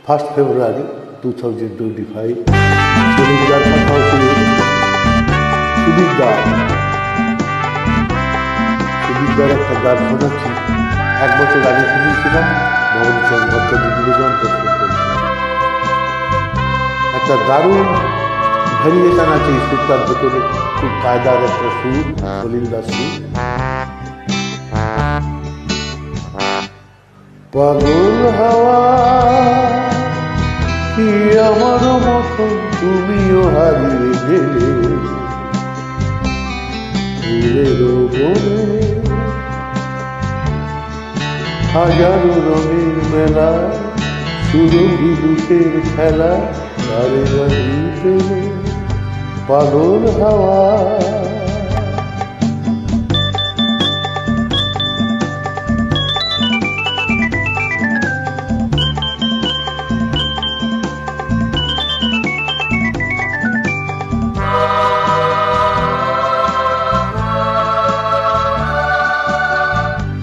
1 February 2025 চলে যাওয়ার কথা হচ্ছে সুবিধার একটা গান শোনাচ্ছি। 1 বছর আগে শুনিয়েছিলাম মোহনচন্দ্র ভট্টাচার্য নিবেদন একটা দারুণ ভ্যারিয়েশন আছে এই সুরটার ভেতরে, খুব কায়দার একটা সুর, সলিলদার সুর। পাগল হাওয়া কি আমার মতো তুমিও হারিয়ে গেলে, হাজারো রঙের মেলা, শুধু বিদ্যুতের খেলা, তারে বাড়িতে পাগল হাওয়া।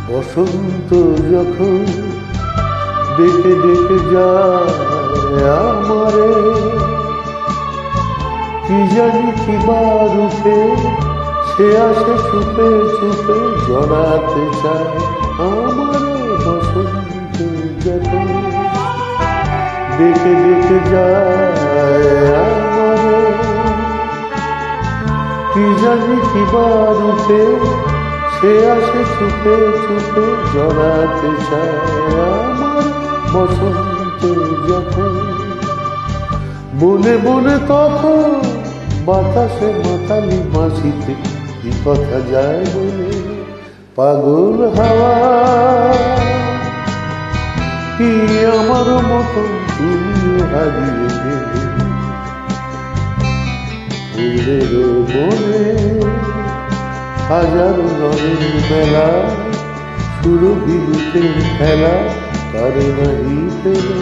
বসন্ত যখন ডেকে ডেকে যায় আমারে, কি জানি কিবা রূপে সে আসে ছুপে ছুপে জড়াতে চায় আমারে। বসন্ত যখন ডেকে ডেকে যায় আমারে, কি জানি কিবা রূপে সে আসে ছুপে ছুপে জড়াতে চায় আমার। বসন্ত যখন বলে বলে তখন বাতাসে মাতালি মাসিতে কি কথা যায় বলে, পাগল হাওয়া কি আমার মতো তুমিও হারিয়ে গেলে, ফুলের বনে হাজারো রঙের মেলা, শুরু বিদ্যুতের খেলা, তারে নাহি পেলে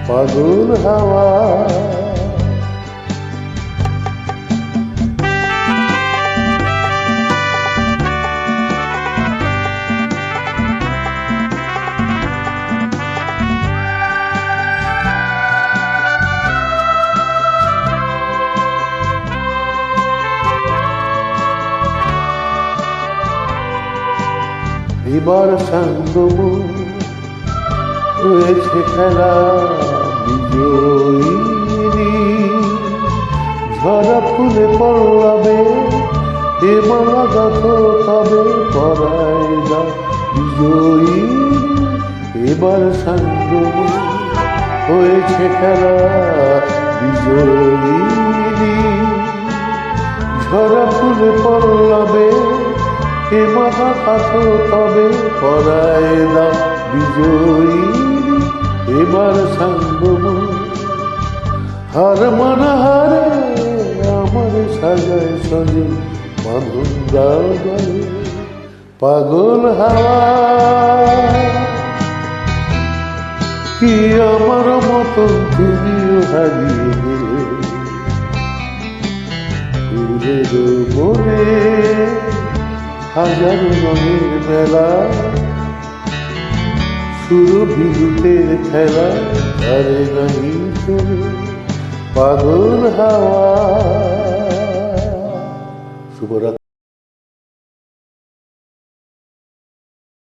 পাগল হাওয়া। এবার সাঙ্গম হয়েছে খেলা বিজয়ী, ঝরা ফুলে পড়াবে এ মালা গাথ তবে পরায় যা বিজয়ী। এবার সাঙ্গম হয়েছে খেলা বিজয়ী, ঝরা ফুলে পড়াবে এ মাথা কাথো তবে পরায় দা বিজয়ী। এবার সাঙ্গম হার মানা হারে আমার সাজায় সজে বাঁধন দাও গলে, পাগল হাওয়া কি আমার মতো তুমিও হারিয়ে গেলে, ফুলের বনে হাজারো রঙের মেলা, শুরু বিদ্যুতের খেলা, তারে নাহি চলে পাগল হাওয়া। শুভরাত্রি।